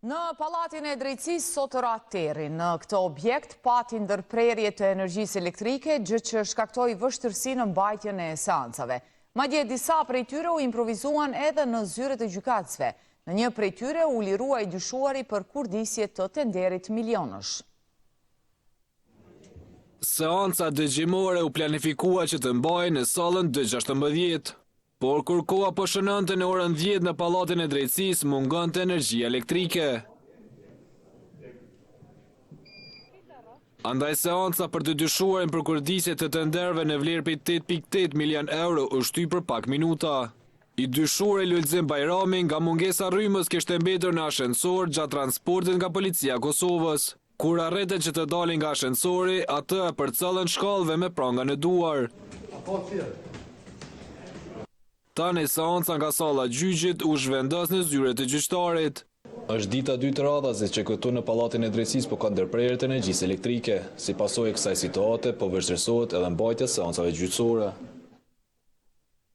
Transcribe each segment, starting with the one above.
Në Pallatin e Drejtësisë sot rateri, në këtë objekt pati ndërprerje të energjisë elektrike, gjë që shkaktoi vështirësi në mbajtjen e seancave. Madje disa prej tyre u improvizuan edhe në zyret e gjykatësve. Në një prej tyre u liruaj dyshuari për kurdisje të tenderit milionësh. Seanca dëgjimore u planifikua që të mbajnë në sallën D16. Por kur koha po shënonte në orën 10 në Pallatin e Drejtësisë mungonte energjia elektrike. Andaj seanca për të dyshuarin për kurdisje të tenderëve në vlerë prej 8.8 milion euro u shty për pak minuta. I dyshuari Lulzim Bajrami nga mungesa rrymës kishte mbetur në ashensor gjatë transportit nga policia e Kosovës. Kur arritën që të dalin nga ashensori, atë e përcëllën shkallëve me pranga në duar. Tani seanca nga salla gjyqit u zhvendos në zyret e gjyqtarit. Është dita 2 të radhës që këtu në Pallatin e Drejtësisë po ka ndërprerje të energjisë elektrike. Si pasojë e kësaj situate, po vështirësohet edhe mbajtja e seancave gjyqësore.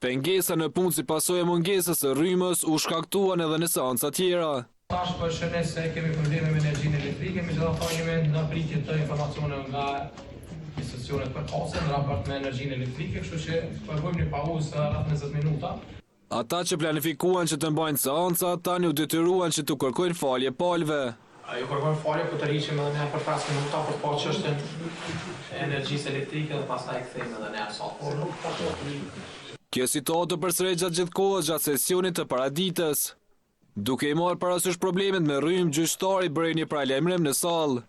Pengesa në punë si pasojë e mungesës së rrymës u shkaktuan edhe në seanca tjera. Tash po shënes se kemi probleme me energjinë elektrike, megjithatë në pritje të informacione nga institucionet përkatëse në raport me energjinë elektrike, kështu që përvojmë një pauzë rreth 20 minuta. Ata që planifikuan që të mbajnë seanca, tani u detyruan që të kërkojnë falje palëve. Ju kërkojmë falje për të rriqim edhe ne për 5 minuta për të parë çështjen e energjisë elektrike dhe pastaj kthehemi edhe ne sot. Kjo situatë përsëri gjatë gjithë kohës gjatë sesionit të paraditës. Duke i marrë parasysh problemet me rrymë, gjyqtari bëri një paralajmërim në sallë.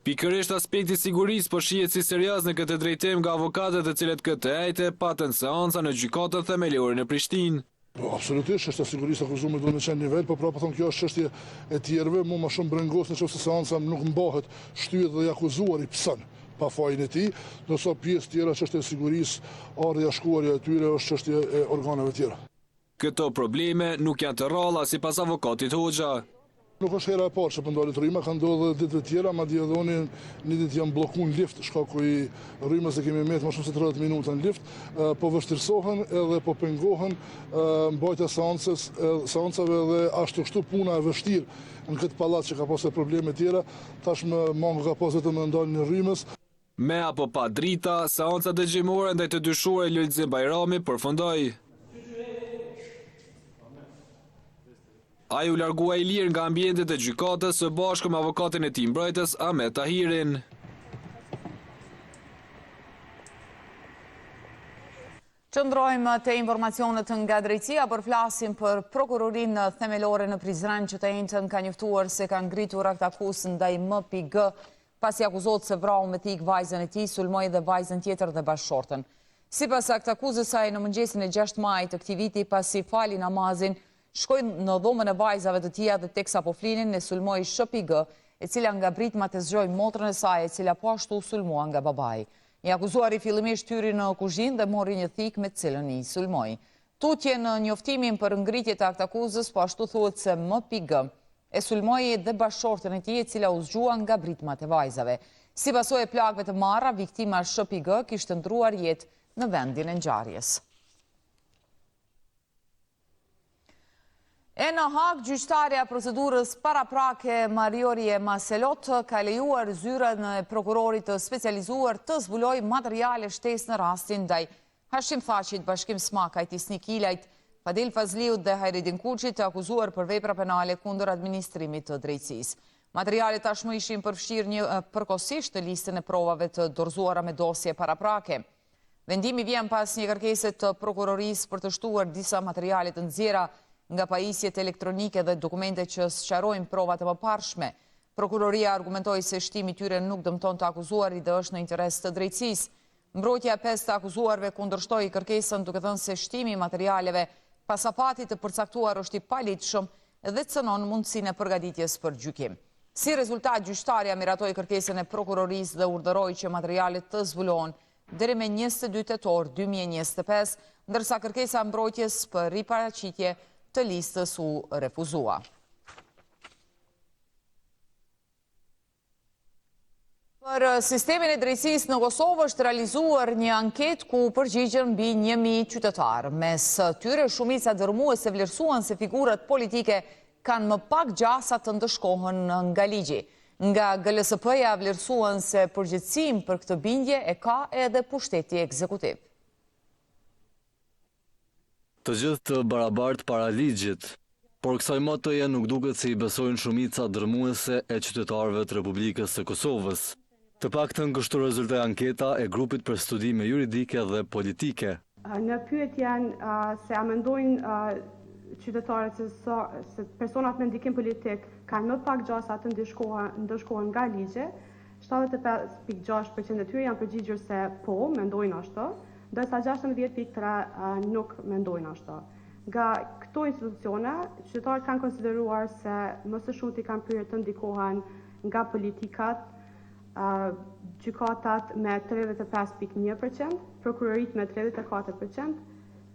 Pikërisht aspekti sigurisë po shihet si serioz në këtë drejtim nga avokatët të cilët këtë ejte patën seanca në gjykatën themelore në Prishtinë. Absolutisht, është sigurisë akuzumit duhet në qenë nivel, po prapë thonë kjo është çështje e tjerëve, mu më shumë brengos nëse seanca nuk mbahet, shtyhet dhe i akuzuari pson pa fajin e tij, ndërsa pjesë tjera çështje e sigurisë, ardha shkuarja e tyre është çështje e organeve tjera. Këto probleme nuk janë të rralla sipas avokatit Hoxha. Nuk është hera e parë që po ndalet rryma, ka ndodhur edhe ditëve tjera, madje edhe unë një ditë jam bllokuar në lift, shkaku i rrymës e kemi mbetur më shumë se 30 minuta në lift, po vështirësohen edhe po pengohen mbajtja seancave dhe ashtu kështu puna e vështirë në këtë pallat që ka pasur probleme tjera, tashmë mangu ka pasur vetëm në ndaljen e rrymës. Me apo pa drita, seanca dëgjimore ndaj të dyshuarit Lulzim Bajrami përfundoi. Ai u largua i lirë nga ambientet e gjykatës së bashku me avokatin e tij mbrojtës Ahmet Tahirin. Qëndrojmë te informacionet nga drejtësia, por flasim për prokurorinë themelore në Prizren që të njëjtën ka njoftuar se ka ngritur akt akuzë ndaj MPG pasi akuzohet se vrau me tik vajzën e tij, sulmoi dhe vajzën tjetër dhe bashkëshortën. Sipas akt akuzës, ai në mëngjesin e 6 majit të këtij viti pasi fali namazin, shkoi në dhomën e vajzave të tija dhe teksa po flinin e sulmoi SHPG, e cila ngabrit ma të zgjoj motrën e saj, e cila po ashtu sulmua nga babai. I akuzuari fillimisht hyri në kuzhinë dhe mori një thik me cilën i sulmoi. Tutje në njoftimin për ngritje të akt akuzës, po ashtu thuhet se MPG e sulmoi dhe bashkëshortën e tij, e cila u zgjua nga britmat e vajzave. Si pasojë e plagëve të marra, viktima SHPG kishte ndruar jetë në vendin e ngjarjes. E në Hag, gjyqtarja procedurës paraprake Mariorie Maselot ka lejuar zyrën e prokurorit të specializuar të zbuloj materiale shtesë në rastin ndaj Hashim Thaqit, Bashkim Smakajt, Isnik Ilajt, Fadil Fazliut dhe Hajredin Kuqit të akuzuar për vepra penale kundër administrimit të drejtësisë. Materialet tashmë ishin përfshirë përkohësisht të listën e provave të dorëzuara me dosje paraprake. Vendimi vjen pas një kërkese të prokurorisë për të shtuar disa materiale të nxjerra nga pajisjet elektronike dhe dokumente që sqarojnë provat e mëparshme. Prokuroria argumentoi se shtimi i tyre nuk dëmton të akuzuarit dhe është në interes të drejtësisë. Mbrojtja e 5 të akuzuarve kundërshtoi kërkesën duke thënë se shtimi i materialeve pas afatit të përcaktuar është i palitshëm dhe cënon mundësinë e përgatitjes për gjykim. Si rezultat, gjyqtarja miratoi kërkesën e prokurorisë dhe urdhëroi që materialet të zbulohen deri me 22 tetor 2025, ndërsa kërkesa mbrojtjes për riparaqitje të listës u refuzua. Për sistemin e drejtësisë në Kosovë është realizuar një anketë ku përgjigjen mbi 1000 qytetarë. Mes tyre shumica dërmuese vlerësuan se figurat politike kanë më pak gjasa të ndëshkohen nga ligji. Nga GLSP-ja vlerësuan se përgjegjësim për këtë bindje e ka edhe pushteti ekzekutiv. Të gjithë të barabartë para ligjit, por kësaj motoje nuk duket se i besojnë shumica dërmuese e qytetarëve të Republikës së Kosovës. Të paktën kështu rezultoi anketa e grupit për studime juridike dhe politike. Në pyetjen se a mendojnë qytetarët se personat me ndikim politik kanë më pak gjasa të ndëshkohen nga ligje, 75.6% e tyre janë përgjigjur se po, mendojnë ashtu, ndërsa 16.3% nuk mendojnë ashtu. Nga këto institucione, qytetarët kanë konsideruar se më së shumti kanë pyrë të ndikohen nga politikat, gjykatat me 35.1%, prokurorit me 34%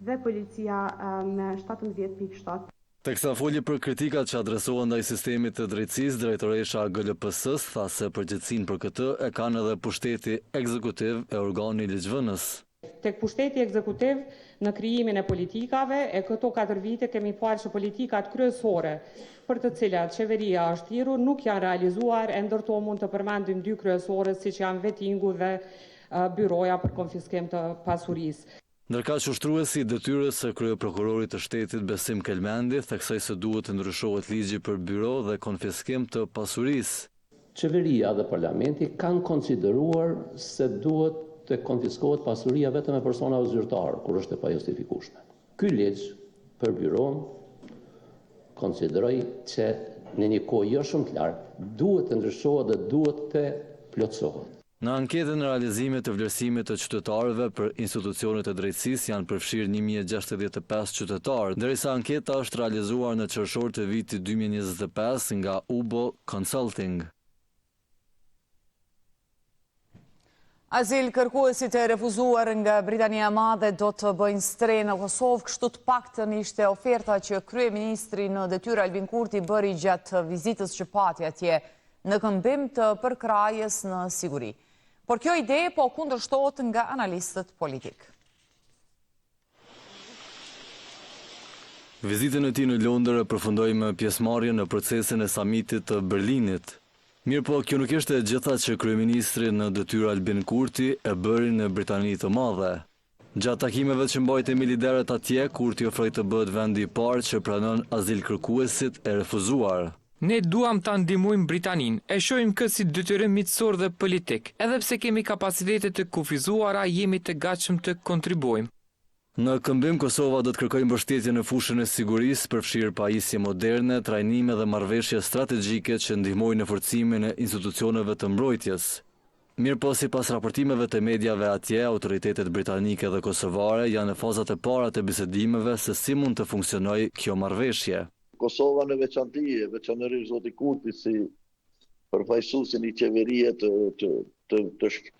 dhe policia me 17.7%. Teksa foli për kritikat që adresohen ndaj sistemit të drejtësisë, drejtoresha GLPS-s tha se përgjegjësinë për këtë e kanë edhe pushteti ekzekutiv e organi ligjvënës. Tek pushteti ekzekutiv në krijimin e politikave, e këto 4 vite kemi parë që politikat kryesore për të cilat qeveria është liru nuk janë realizuar, e ndërto mund të përmendim 2 kryesore siç janë vettingu dhe byroja për konfiskim të pasurisë. Ndërkaq ushtruesi i detyrës së kryeprokurorit të shtetit Besim Kelmendi theksoi se duhet të ndryshohet ligji për byro dhe konfiskim të pasurisë. Qeveria dhe parlamenti kanë konsideruar se duhet të konfiskohet pasuria vetëm e personave zyrtarë, kur është e pajustifikueshme. Ky ligj për byron konsideroj që në një kohë jo shumë të lartë duhet të ndryshohet dhe duhet të plotësohet. Në anketën e realizimit të vlerësimit të qytetarëve për institucionet e drejtësisë janë përfshirë 1065 qytetarë, ndërsa anketa është realizuar në qershor të vitit 2025 nga UBO Consulting. Azil kërkuesit e refuzuar nga Britania e Madhe do të bëjnë stre në Kosovë, kështu të paktën ishte oferta që kryeministri në detyrë Albin Kurti bëri gjatë vizitës që pati atje në këmbim të përkrajës në siguri. Por kjo ide po kundërshtohet nga analistët politik. Vizitën e tij në Londër e përfundoi me pjesëmarrje në procesin e samitit të Berlinit. Mirë po, kjo nuk ishte e gjitha që kryeministri në detyrë Albin Kurti e bëri në Britani të Madhe. Gjatë takimeve që mbajti me liderët atje, Kurti ofroi të bëhet vendi i parë që pranon azil kërkuesit e refuzuar. Ne duam ta ndihmojmë Britaninë, e shohim këtë si detyrim miqësor dhe politik. Edhe pse kemi kapacitete të kufizuara, jemi të gatshëm të kontribuojmë. Në këmbim, Kosova do të kërkojë mbështetje në fushën e sigurisë, përfshirë pajisje moderne, trajnime dhe marrëveshje strategjike që ndihmojnë në forcimin e institucioneve të mbrojtjes. Mirë po, sipas raportimeve të mediave atje, autoritetet britanike dhe kosovare janë në fazat e para të bisedimeve se si mund të funksionojë kjo marrëveshje. Kosova në veçanërisht zoti Kurti si përfaqësuesin i qeverie të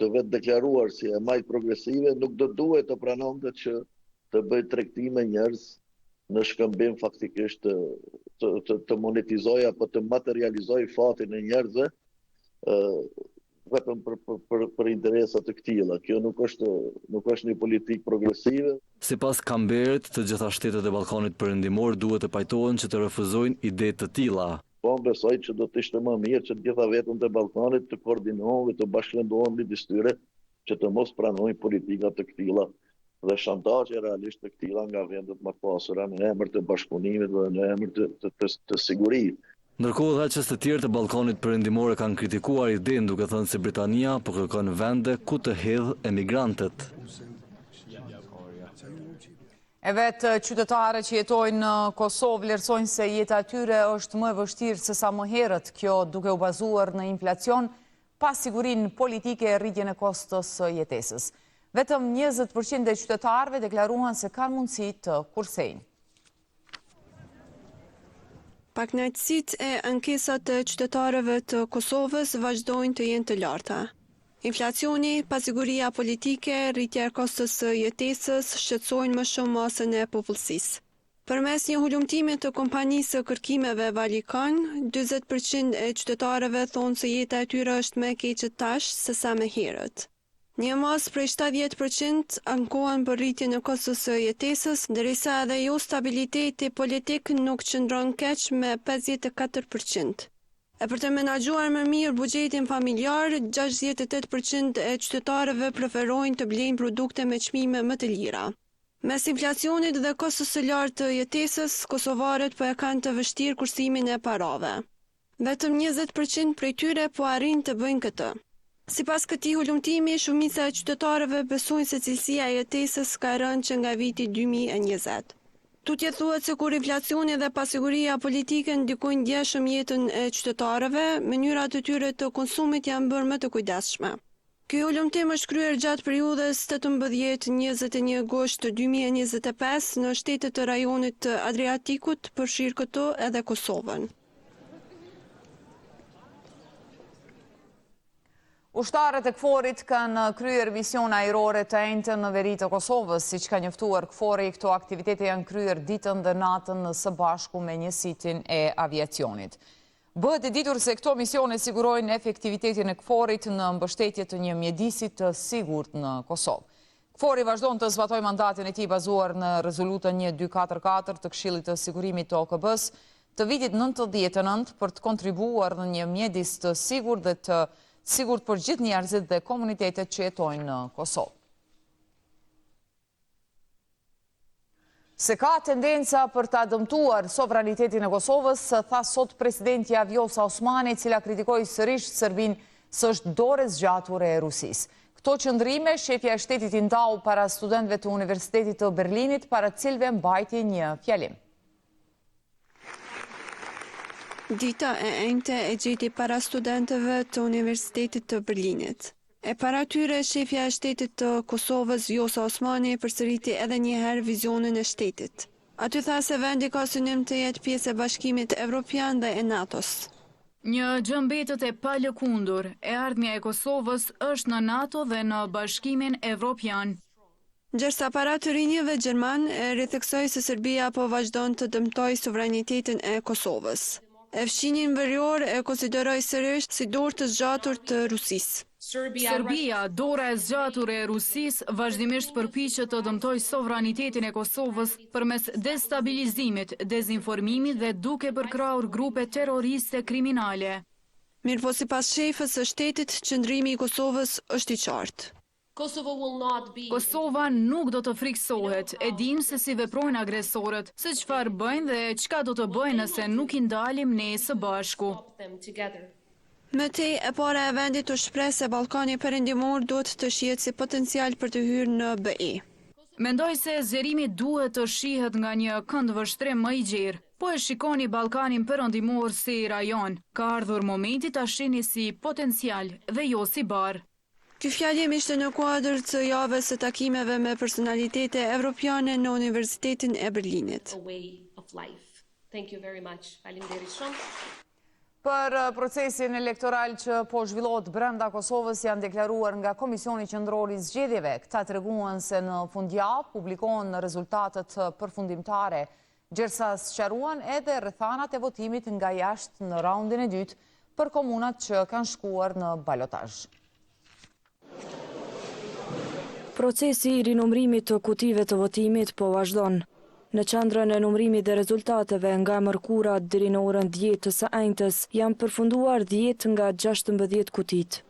vetë deklaruar si e majtë progresive, nuk do duhet të pranonte që të bëjë tregtime njerëz në shkëmbim faktikisht të monetizoj apo të materializoj fatin e njerëzve vetëm për interesat të këtilla. Kjo nuk është një politikë progresive. Sipas Kamberit, të gjitha shtetet e Ballkanit Perëndimor duhet të pajtohen që të refuzojnë ide të tilla. Po besoj që do të ishte më mirë që të gjitha vetëm të Ballkanit të koordinohen dhe të bashkëndohen midis tyre që të mos pranojnë politika të këtilla dhe shantazhe realisht të këtilla nga vendet më të pasura në emër të bashkëpunimit dhe në emër të sigurisë. Ndërkohë dheqës të tjerë të Ballkanit Perëndimor kanë kritikuar idenë duke thënë se Britania po kërkon vende ku të hedhë emigrantët. E vetë qytetarët që jetojnë në Kosovë vlerësojnë se jeta e tyre është më e vështirë se sa më herët, kjo duke u bazuar në inflacion, pa sigurinë politike e rritjen e kostos së jetesës. Vetëm 20% e qytetarëve deklaruan se kanë mundësi të kursejnë. Paknaqësitë e ankesat të qytetarëve të Kosovës vazhdojnë të jenë të larta. Inflacioni, pasiguria politike, rritja e kostos së jetesës shqetësojnë më shumë masën e popullsisë. Përmes një hulumtimi të kompanisë së kërkimeve Valikan, 40% e qytetarëve thonë se jeta e tyre është më e keqe tash se sa më herët. Një mas prej 70% ankohen për rritjen e kostës së jetesës, ndërsa edhe jo stabiliteti politik nuk qëndron keq me 54%. E për të menaxhuar më mirë buxhetin familjar, 68% e qytetarëve preferojnë të blejnë produkte me çmime më të lira. Mes inflacionit dhe kostës së lartë të jetesës, kosovarët po e kanë të vështirë kursimin e parave. Vetëm 20% prej tyre po arrin të bëjnë këtë. Sipas këtij hulumtimi, shumica e qytetarëve besojnë se cilësia e jetesës ka rënë që nga viti 2020. Tutje thuhet se kur inflacioni dhe pasiguria politike ndikojnë ndjeshëm jetën e qytetarëve, mënyrat e tyre të konsumit janë bërë më të kujdesshme. Ky hulumtim është kryer gjatë periudhës 18-21 gusht 2025 në shtetet të rajonit të Adriatikut, përfshirë këto edhe Kosovën. Ushtarët e KFOR-it kanë kryer mision ajrore të enjtë në veri të Kosovës, siç ka njoftuar KFOR-i. Këto aktivitete janë kryer ditën dhe natën së bashku me njësitin e aviacionit. Bëhet e ditur se këto misione sigurojnë efektivitetin e KFOR-it në mbështetje të një mjedisi të sigurt në Kosovë. KFOR-i vazhdon të zbatojë mandatin e tij bazuar në rezolutën 1244 të Këshillit të Sigurimit të OKB-s të vitit 99 për të kontribuar në një mjedis të sigurt dhe të sigurt për gjithë njerëzit dhe komunitetet që jetojnë në Kosovë. Se ka tendenca për ta dëmtuar sovranitetin e Kosovës, tha sot presidentja Vjosa Osmani, cila kritikoi sërish Serbinë së është dorë zgjatur e Rusisë. Këto qëndrime shefja e shtetit i ndau para studentëve të Universitetit të Berlinit, para cilëve mbajti një fjalim. Dita e enjte e gjeti para studentëve të Universitetit të Berlinit. E para tyre, shefja e shtetit të Kosovës, Vjosa Osmani, përsëriti edhe një herë vizionin e shtetit. Aty tha se vendi ka synim të jetë pjesë e Bashkimit Evropian dhe e NATO-s. Një gjë mbetet e palëkundur, e ardhmja e Kosovës është në NATO dhe në Bashkimin Evropian. Ndërsa para të rinjeve gjerman e ritheksoi se Serbia po vazhdon të dëmtojë sovranitetin e Kosovës. E fshinin verior e konsideroi sërish si dorë të zgjatur të Rusisë. Serbia, dora e zgjatur e Rusisë, vazhdimisht përpiqet të dëmtojë sovranitetin e Kosovës përmes destabilizimit, dezinformimit dhe duke përkrahur grupe terroriste kriminale. Mirëpo sipas shefës së shtetit, qëndrimi i Kosovës është i qartë. Kosova nuk do të friksohet, e dim se si veprojnë agresorët, se çfarë bëjnë dhe çka do të bëjnë nëse nuk i ndalim ne së bashku. Mëtej, e para e vendit të shpreh se Ballkani Perëndimor duhet të shihet si potencial për të hyrë në BE. Mendoj se zgjerimi duhet të shihet nga një këndvështrim më i gjerë, po e shikoni Ballkanin Perëndimor si rajon. Ka ardhur momenti ta shihni si potencial dhe jo si barë. Ky fjalim ishte në kuadër të javës së takimeve me personalitete evropiane në Universitetin e Berlinit. Për procesin elektoral që po zhvillohet brenda Kosovës janë deklaruar nga Komisioni Qendror i Zgjedhjeve. Këta treguan se në fundjavë publikohen rezultatet përfundimtare, gjersa sqaruan edhe rrethanat e votimit nga jashtë në raundin e dytë për komunat që kanë shkuar në balotazh. Procesi i rinumrimit të kutive të votimit po vazhdon. Në qendrën e numrimit dhe rezultateve nga mërkura deri në orën 10 të së enjtës janë përfunduar 10 nga 16 kutit.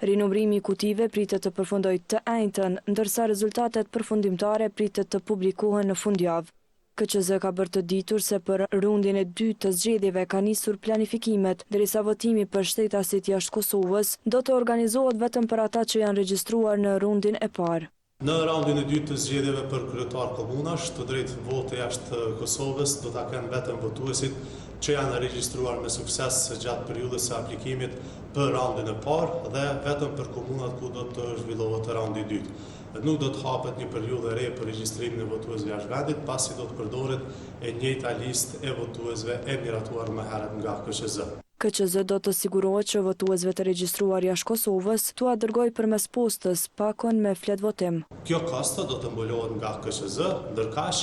Rinumrimi i kutive pritet të përfundojë të enjtën, ndërsa rezultatet përfundimtare pritet të publikohen në fundjavë. KQZ ka bërë të ditur se për rundin e dytë të zgjedhjeve ka nisur planifikimet, derisa votimi për shtetasit jashtë Kosovës do të organizohet vetëm për ata që janë regjistruar në rundin e parë. Në raundin e dytë të zgjedhjeve për kryetar komunash, të drejtë vote jashtë Kosovës do ta kenë vetëm votuesit që janë regjistruar me sukses gjatë periudhës së aplikimit për raundin e parë dhe vetëm për komunat ku do të zhvillohet raundi i dytë. Nuk do të hapet një periudhë e re për regjistrimin e votuesve jashtë vendit, pasi do të përdoret e njëjta listë e votuesve e miratuar më herët nga KQZ. KQZ do të sigurohet që votuesve të regjistruar jashtë Kosovës t'ua dërgoj përmes postës pakon me flet votim. Kjo kasta do të mbulohet nga KQZ, ndërkaq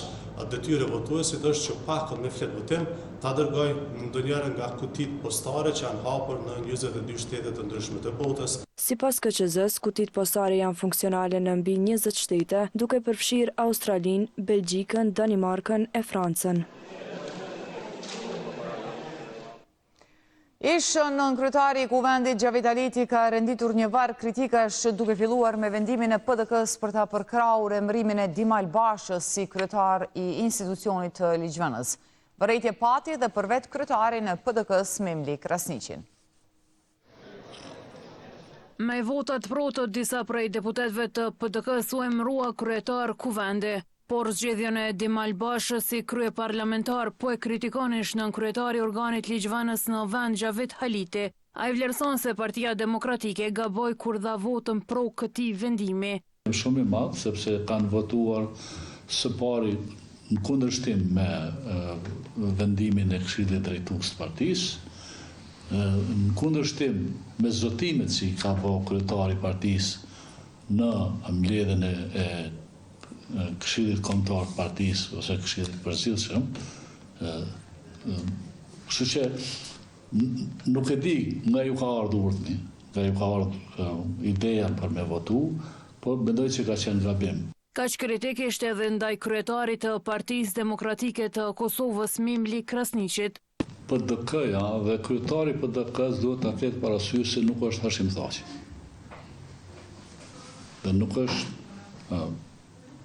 detyra e votuesit është që pakon me flet votim ta dërgoj ndonjëherë nga kutitë postare që janë hapur në 22 shtete të ndryshme të botës. Sipas KQZ-s, kutitë postare janë funksionale në mbi 20 shtete, duke përfshirë Australinë, Belgjikën, Danimarkën e Francën. Ishën në kryetari i kuvendit Gjavit Aliti ka renditur një varg kritikash duke filluar me vendimin e PDK-s për ta përkrahur emërimin e Dimal Bashës si kryetar i institucionit të Ligjvenës. Vërejtje pati dhe për vetë kryetarin e PDK-s Memli Krasniqin. Me votat pro të disa prej deputetëve të PDK-s u emërua kryetar kuvendi. Por zgjedhjen e Dimal Bashës si krye parlamentar po e kritikon nën kryetari organit Ligjvenës në vend Gjavit Haliti. Ai vlerëson se Partia Demokratike gaboi kur dha votën pro këtij vendimi. Shumë i madh sepse kanë votuar së pari në kundërshtim me vendimin e Këshillit Drejtues të partisë, në kundërshtim me zotimet që i ka bërë kryetari i partisë në mbledhjen e Këshillit Kombëtar të partisë ose Këshillit Përgjithshëm. Kështu që nuk e di nga ju ka ardhur urdhni, nga ju ka ardhur ideja për me votu, por mendoj që ka qenë gabim. Kaq kritik ishte edhe ndaj kryetarit të Partisë Demokratike të Kosovës Memli Krasniqit. PDK-ja dhe kryetari i PDK-s duhet ta ketë parasysh se nuk është Hashim Thaçi. Dhe nuk është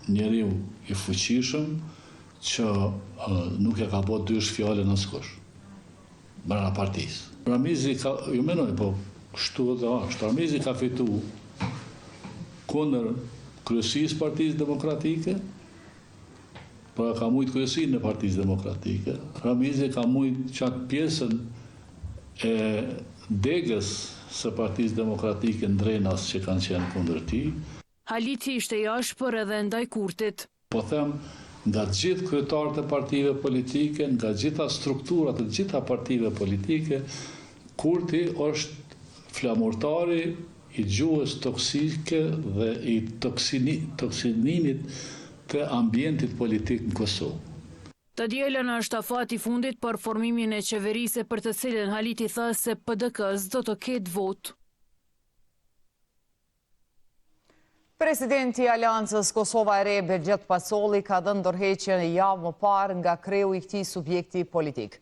njeriu i fuqishëm që nuk e ka bërë dysh fjalën askush brenda partisë. Ramizi ka, ju menoj, po kështu edhe është. Ramizi ka fituar kundër kryesisë Partisë Demokratike, por ka mujt kryesinë e Partisë Demokratike. Ramizi ka mujt çak pjesën e degës së Partisë Demokratike Ndrenas që kanë qenë kundër tij. Haliti ishte jashpër edhe ndaj Kurtit. Po them, nga gjithë kryetarët e partive politike, nga gjitha strukturat e gjitha partive politike, Kurti është flamurtari i gjuhës toksike dhe i toksinimit të ambientit politik në Kosovë. Të dielën është afati fundit për formimin e qeverisë për të cilën Haliti tha se PDK-s do të ketë votë. Presidenti i Aleancës Kosova e Re, Bergjet Pacolli, ka dhënë ndërheqjen e javë më parë nga kreu i këtij subjekti politik.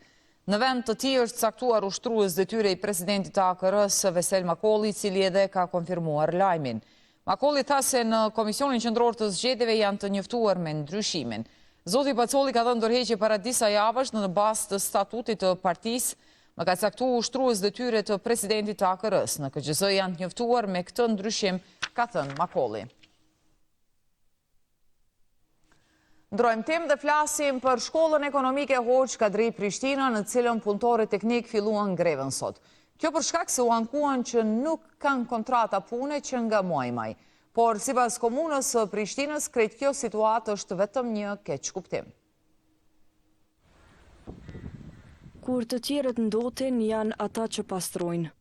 Në vend të tij është caktuar ushtrues detyre i presidentit të AKR-s, Vesel Makolli, i cili edhe ka konfirmuar lajmin. Makolli tha se në Komisionin Qendror të Zgjedhjeve janë të njoftuar me ndryshimin. Zoti Pacolli ka dhënë ndërheqje para disa javësh në bazë të statutit të partisë, më ka caktuar ushtrues detyre të presidentit të AKR-s. Në KQZ janë të njoftuar me këtë ndryshim, ka thënë Makolli. Ndrojmë temë dhe flasim për shkollën ekonomike Hoxha Kadri Prishtina, në cilën punëtorët teknik filluan grevën sot. Kjo për shkak se u ankuan që nuk kanë kontrata pune që nga muaji maj. Por sipas komunës së Prishtinës, krejt kjo situatë është vetëm një keq kuptim. Kur të tjerët ndotin, janë ata që pastrojnë.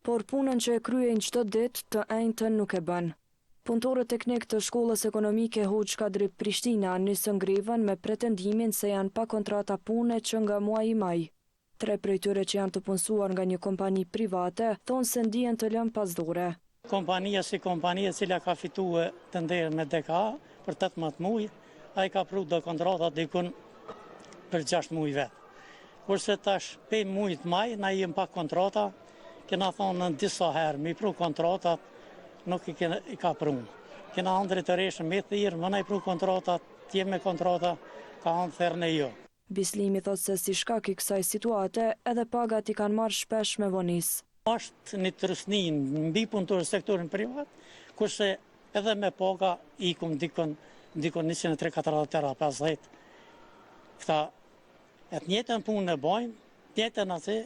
Por punën që e kryejnë çdo ditë të njëjtën nuk e bën. Punëtorët teknik të shkollës ekonomike Hoxha Kadri Prishtina nisën grevën me pretendimin se janë pa kontrata pune që nga muaji maj. 3 prej tyre që janë të punësuar nga një kompani private thonë se ndihen të lënë pas dore. Kompania si kompania cila ka fituar të nderë me DK për 18 muaj, ai ka pru do kontrata dikun për 6 muaj vetë. Kurse tash 5 muajt maj na jem pa kontrata, kena thonë në disa herë mi pru kontratat, nuk i ka prunë. Kena andre të reshën me thirë, më na i pru kontratat, tjem me kontrata, ka anë thërë në jo. Bislimi thot se si shkak i kësaj situate, edhe pagat i kanë marrë shpesh me vonis. Është një trusnin mbi punëtor sektorin privat, kurse edhe me paga ikum dikon 23-4-50. Këta e të njëtën punë e bojnë, njëtën atje,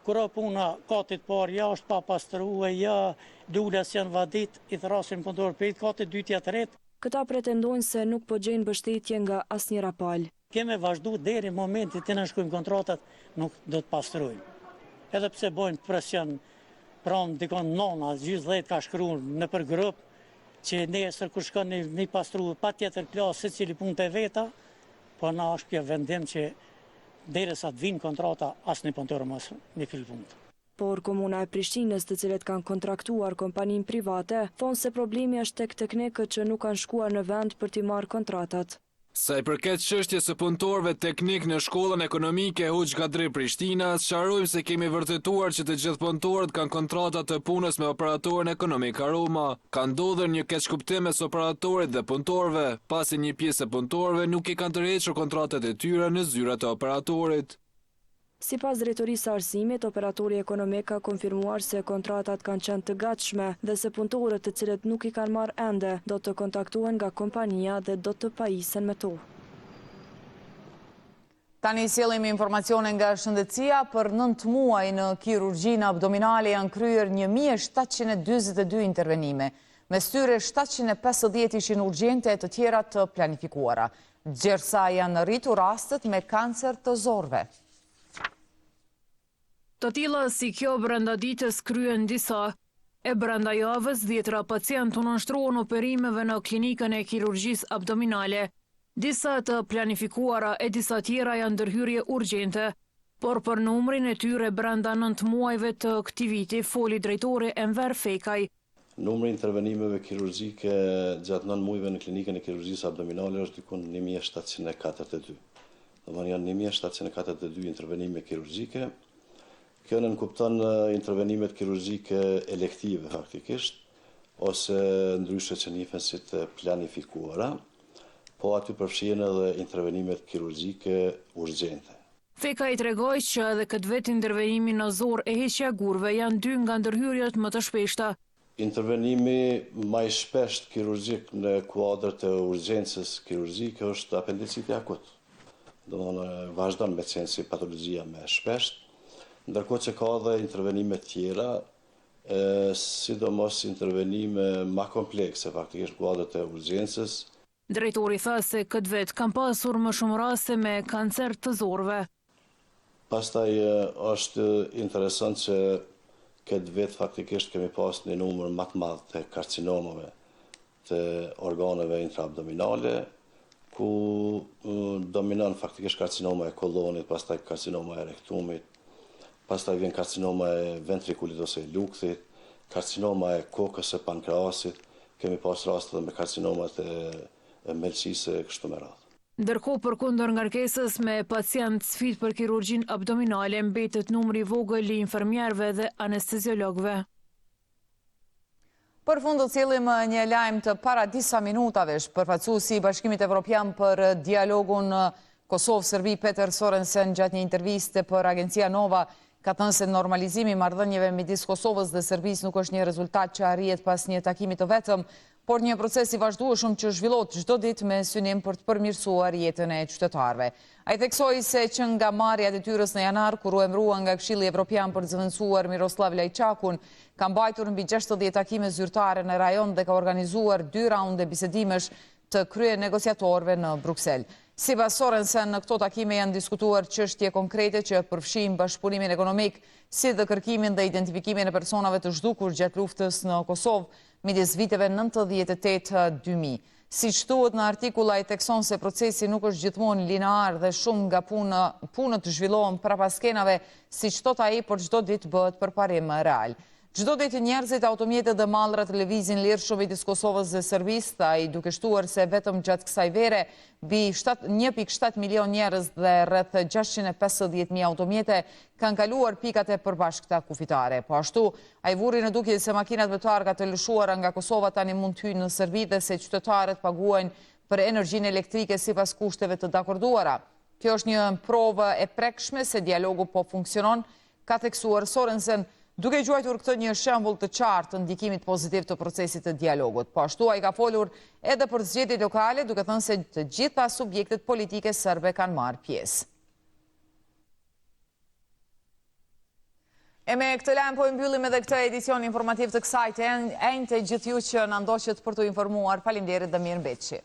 kura puna katit parë, ja është pa pastruhe, ja lules janë vadit, i thrasin punëtor për katit 2-3. Këta pretendojnë se nuk po gjejnë mbështetje nga asnjëra palë. Keme vazhdu deri momentit të në shkujmë kontratat, nuk do të pastrujmë. edhe pse bojnë presion, pranë dikon nona, gjysë 10 ka shkruar në për grup, që nesër kur shkon një pastru, pa tjetër plasë se cili punë të veta, po na është kjo vendim që derisa të vinë kontrata, asë një punëtorë mos një fillë punë. Por komuna e Prishtinës, të cilët kanë kontraktuar kompanin private, thonë se problemi është tek teknikët që nuk kanë shkuar në vend për t'i marrë kontratat. Sa i përket çështjes së punëtorëve teknik në shkollën ekonomike Hoxh Gadri Prishtina, sqarojmë se kemi vërtetuar që të gjithë punëtorët kanë kontrata të punës me operatorin ekonomik Aroma. Ka ndodhur një keqkuptim mes operatorit dhe punëtorëve, pasi një pjesë e punëtorëve nuk i kanë tërhequr kontratat e tyre në zyrat e operatorit. Sipas drejtorisë së arsimit, operatori ekonomik ka konfirmuar se kontratat kanë qenë të gatshme dhe se punëtorët të cilët nuk i kanë marrë ende do të kontaktohen nga kompania dhe do të pajisen me to. Tani sjellim informacione nga shëndetësia. Për 9 muaj në kirurgjinë abdominale janë kryer 1742 intervenime. Mes tyre 750 ishin urgjente e të tjera të planifikuara. Gjersa janë rritur rastet me kancer të zorve. Të tilla si kjo brenda ditës kryen disa. E brenda javës 10 pacientë u nënshtruan operimeve në klinikën e kirurgjisë abdominale. Disa të planifikuara e disa tjera janë ndërhyrje urgjente, por për numrin e tyre brenda 9 muajve të këtij viti foli drejtori Enver Fejkaj. Numri i intervenimeve kirurgjike gjatë 9 muajve në klinikën e kirurgjisë abdominale është diku 1742. Domethënë janë 1742 intervenime kirurgjike. Kjo nënkupton intervenimet kirurgjike elektive faktikisht, ose ndryshe që njihen si të planifikuara, po aty përfshihen edhe intervenimet kirurgjike urgjente. Fejkaj tregoi që edhe këtë vit intervenimi në zor e heqja gurve janë 2 nga ndërhyrjet më të shpeshta. Intervenimi më i shpesht kirurgjik në kuadrët e urgjencës kirurgjike është apendiciti akut. Domethënë vazhdon me qenë si patologjia më e shpesht. Ndërkohë që ka dhe intervenime tjera, sidomos intervenime ma komplekse, faktikisht kuadrët e urgjencës. Drejtori tha se këtë vit kanë pasur më shumë raste me kancer të zorve. Pastaj është interesant që këtë vit faktikisht kemi pas një numër më të madh të karcinomave të organeve intraabdominale, ku dominon faktikisht karcinoma e kollonit, pastaj karcinoma e rektumit, pastaj vjen karcinoma e ventrikulit ose e lukthit, karcinoma e kokës e pankreasit, kemi pas raste edhe me karcinomat e melçisë kështu me radhë. Ndërkohë përkundër ngarkesës me pacient sfidë për kirurgjinë abdominale mbetet numri i vogël i infermierëve dhe anesteziologëve. Përfundot sjellim një lajm të para disa minutave. Përfaqësuesi i Bashkimit Evropian për dialogun Kosovë-Serbi Peter Sorensen gjatë një interviste për agjencia Nova ka thënë se normalizimi i marrëdhënieve midis Kosovës dhe Serbisë nuk është një rezultat që arrihet pas një takimi të vetëm, por një proces i vazhdueshëm që zhvillohet çdo ditë me synim për të përmirësuar jetën e qytetarëve. Ai theksoi se që nga marrja e detyrës në janar, kur u emërua nga Këshilli Evropian për të zëvendësuar Miroslav Lajçakun, ka mbajtur mbi 60 takime zyrtare në rajon dhe ka organizuar 2 raunde bisedimesh të krye negociatorëve në Bruksel. Sipas Sorensen, në këto takime janë diskutuar çështje konkrete që përfshijnë bashkëpunimin ekonomik, si dhe kërkimin dhe identifikimin e personave të zhdukur gjatë luftës në Kosovë midis viteve 98-2000. Siç thuhet në artikull, ai thekson se procesi nuk është gjithmonë linear dhe shumë nga punët zhvillohen prapas skenave, siç thot ai, por çdo ditë bëhet përparim real. Çdo ditë njerëzit, automjetet dhe mallrat lëvizin lirshëm midis Kosovës dhe Serbisë, ai duke shtuar se vetëm gjatë kësaj vere mbi 1.7 milion njerëz dhe rreth 650.000 automjete kanë kaluar pikat e përbashkëta kufitare. Po ashtu, ai vuri në dukje se makinat vetarka të lëshuara nga Kosova tani mund të hyjnë në Serbi dhe se qytetarët paguajnë për energjinë elektrike sipas kushteve të dakorduara. Kjo është një provë e prekshme se dialogu po funksionon, ka theksuar Sorensen, duke gjuajtur këtë një shembull të qartë të ndikimit pozitiv të procesit të dialogut. Po ashtu ai ka folur edhe për zgjedhjet lokale, duke thënë se të gjitha subjektet politike serbe kanë marrë pjesë. E me këtë lajm po mbyllim edhe këtë edicion informativ të kësaj të enjte gjithë ju që na ndoqët për të informuar. Faleminderit dhe mirëmbëjtje.